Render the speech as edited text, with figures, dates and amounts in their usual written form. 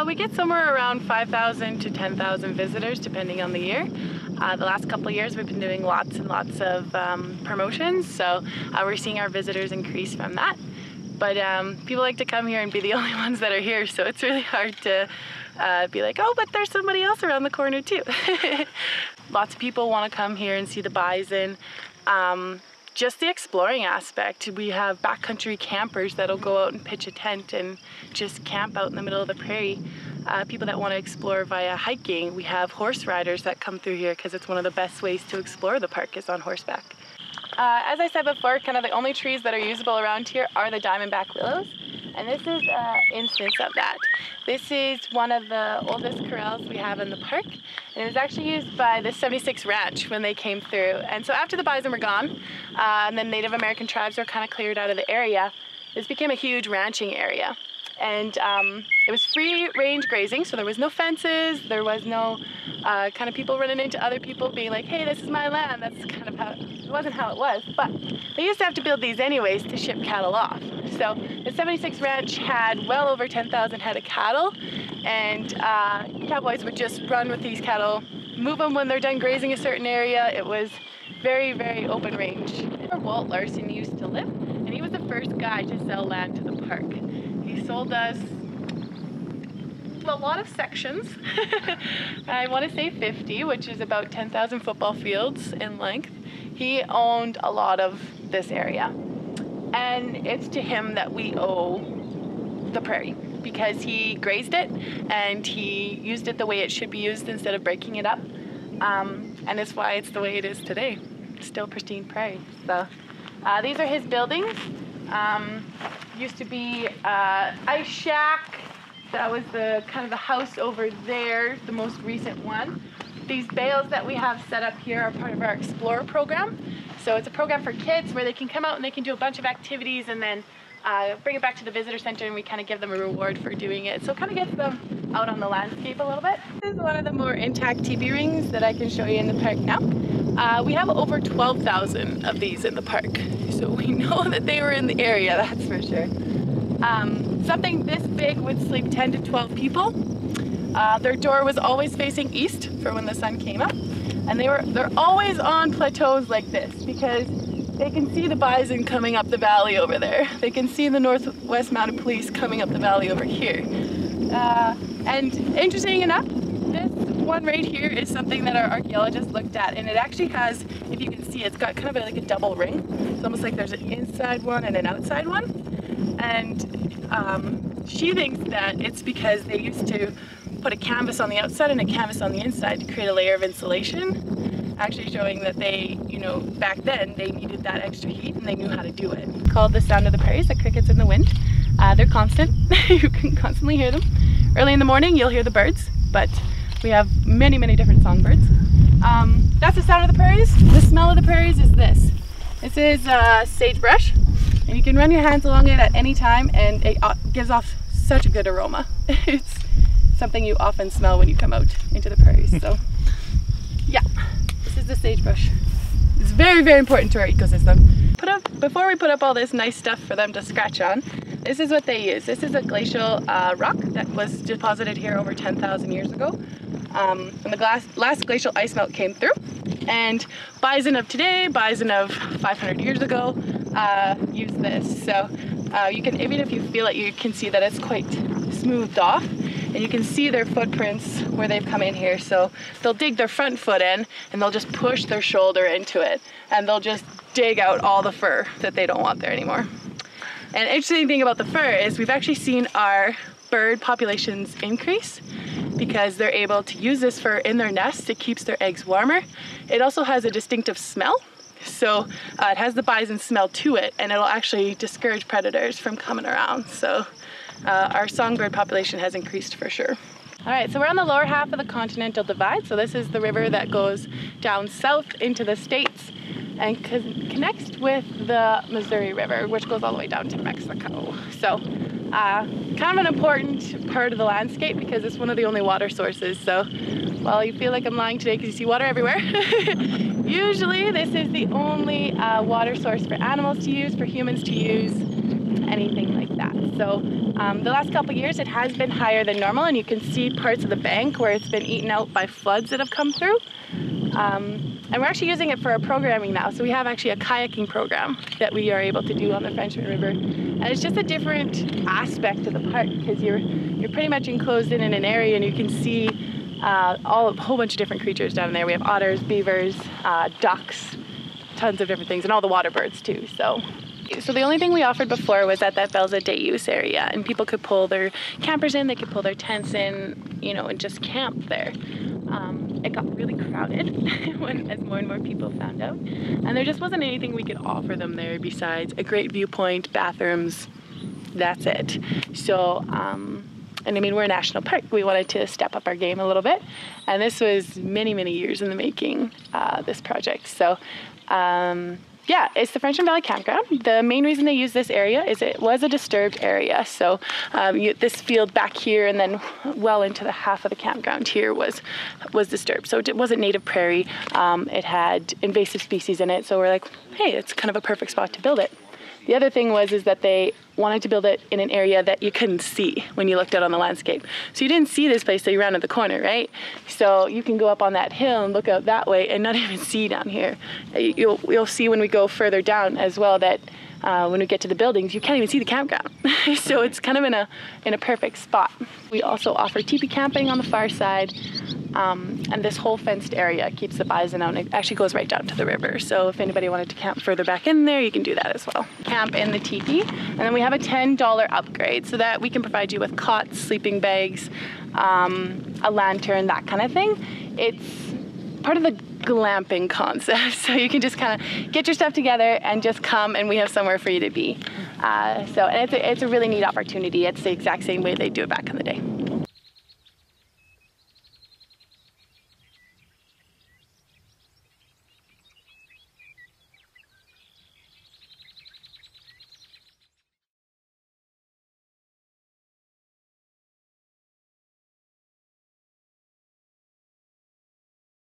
We get somewhere around 5,000 to 10,000 visitors depending on the year. The last couple of years we've been doing lots and lots of promotions, so we're seeing our visitors increase from that. But people like to come here and be the only ones that are here, so it's really hard to be like, oh, but there's somebody else around the corner too. Lots of people want to come here and see the bison. Just the exploring aspect. We have backcountry campers that'll go out and pitch a tent and just camp out in the middle of the prairie. People that want to explore via hiking. We have horse riders that come through here because it's one of the best ways to explore the park is on horseback. As I said before, kind of the only trees that are usable around here are the diamondback willows. And this is an instance of that. This is one of the oldest corrals we have in the park. And it was actually used by the 76 Ranch when they came through. And so after the bison were gone, and the Native American tribes were kind of cleared out of the area, this became a huge ranching area. And it was free range grazing, so there was no fences, there was no kind of people running into other people being like, hey, this is my land. That's kind of how, it wasn't how it was, but they used to have to build these anyways to ship cattle off. So the 76 Ranch had well over 10,000 head of cattle, and cowboys would just run with these cattle, move them when they're done grazing a certain area. It was very, very open range. Where Walt Larson used to live, and he was the first guy to sell land to the park. He sold us a lot of sections. I want to say 50, which is about 10,000 football fields in length. He owned a lot of this area. And it's to him that we owe the prairie, because he grazed it and he used it the way it should be used instead of breaking it up. And it's why it's the way it is today. Still pristine prairie. So these are his buildings. Used to be ice shack. That was the kind of the house over there, the most recent one. These bales that we have set up here are part of our Explorer program. So it's a program for kids where they can come out and they can do a bunch of activities and then bring it back to the visitor center, and we kind of give them a reward for doing it. So it kind of gets them out on the landscape a little bit. This is one of the more intact teepee rings that I can show you in the park now. We have over 12,000 of these in the park. So we know that they were in the area, that's for sure. Something this big would sleep 10 to 12 people. Their door was always facing east for when the sun came up. And they're always on plateaus like this because they can see the bison coming up the valley over there. They can see the Northwest Mounted Police coming up the valley over here. And interesting enough, this one right here is something that our archaeologists looked at, and it actually has, if you can see, it's got kind of like a double ring. It's almost like there's an inside one and an outside one. And she thinks that it's because they used to put a canvas on the outside and a canvas on the inside to create a layer of insulation, actually showing that they, you know, back then they needed that extra heat and they knew how to do it. It's called the sound of the prairies, the crickets in the wind. They're constant. You can constantly hear them. Early in the morning you'll hear the birds, but we have many, many different songbirds. That's the sound of the prairies. The smell of the prairies is this. This is sagebrush, and you can run your hands along it at any time and it gives off such a good aroma. It's something you often smell when you come out into the prairies. So yeah, this is the sagebrush. It's very, very important to our ecosystem. Before we put up all this nice stuff for them to scratch on, this is what they use. This is a glacial rock that was deposited here over 10,000 years ago. When the last glacial ice melt came through, and bison of today, bison of 500 years ago, use this. So you can, even if you feel it, you can see that it's quite smoothed off, and you can see their footprints where they've come in here. So they'll dig their front foot in and they'll just push their shoulder into it, and they'll just dig out all the fur that they don't want there anymore. And interesting thing about the fur is we've actually seen our bird populations increase because they're able to use this fur in their nest. It keeps their eggs warmer. It also has a distinctive smell. So it has the bison smell to it, and it'll actually discourage predators from coming around. So our songbird population has increased for sure. All right, so we're on the lower half of the Continental Divide. So this is the river that goes down south into the States and connects with the Missouri River, which goes all the way down to Mexico. So kind of an important part of the landscape because it's one of the only water sources. So while you feel like I'm lying today because you see water everywhere, usually this is the only water source for animals to use, for humans to use, anything like that. So the last couple of years it has been higher than normal, and you can see parts of the bank where it's been eaten out by floods that have come through. And we're actually using it for our programming now. So we have actually a kayaking program that we are able to do on the Frenchman River. And it's just a different aspect of the park because you're pretty much enclosed in an area, and you can see a whole bunch of different creatures down there. We have otters, beavers, ducks, tons of different things, and all the water birds too. So the only thing we offered before was that was a day use area, and people could pull their campers in, they could pull their tents in, you know, and just camp there. It got really crowded as more and more people found out, and there just wasn't anything we could offer them there besides a great viewpoint, bathrooms, that's it. So, and I mean, we're a national park. We wanted to step up our game a little bit, and this was many, many years in the making, this project. So, yeah, it's the Frenchman Valley Campground. The main reason they use this area is it was a disturbed area. So this field back here and then well into the half of the campground here was disturbed. So it wasn't native prairie. It had invasive species in it. So we're like, hey, it's kind of a perfect spot to build it. The other thing is that they wanted to build it in an area that you couldn't see when you looked out on the landscape. So you didn't see this place till you rounded the corner, right? So you can go up on that hill and look out that way and not even see down here. You'll see when we go further down as well that when we get to the buildings, you can't even see the campground. So it's kind of in a perfect spot. We also offer teepee camping on the far side. And this whole fenced area keeps the bison out, and it actually goes right down to the river. So if anybody wanted to camp further back in there, you can do that as well. Camp in the teepee, and then we have a $10 upgrade so that we can provide you with cots, sleeping bags, a lantern, that kind of thing. It's part of the glamping concept, so you can just kind of get your stuff together and just come, and we have somewhere for you to be. And it's a really neat opportunity. It's the exact same way they do it back in the day.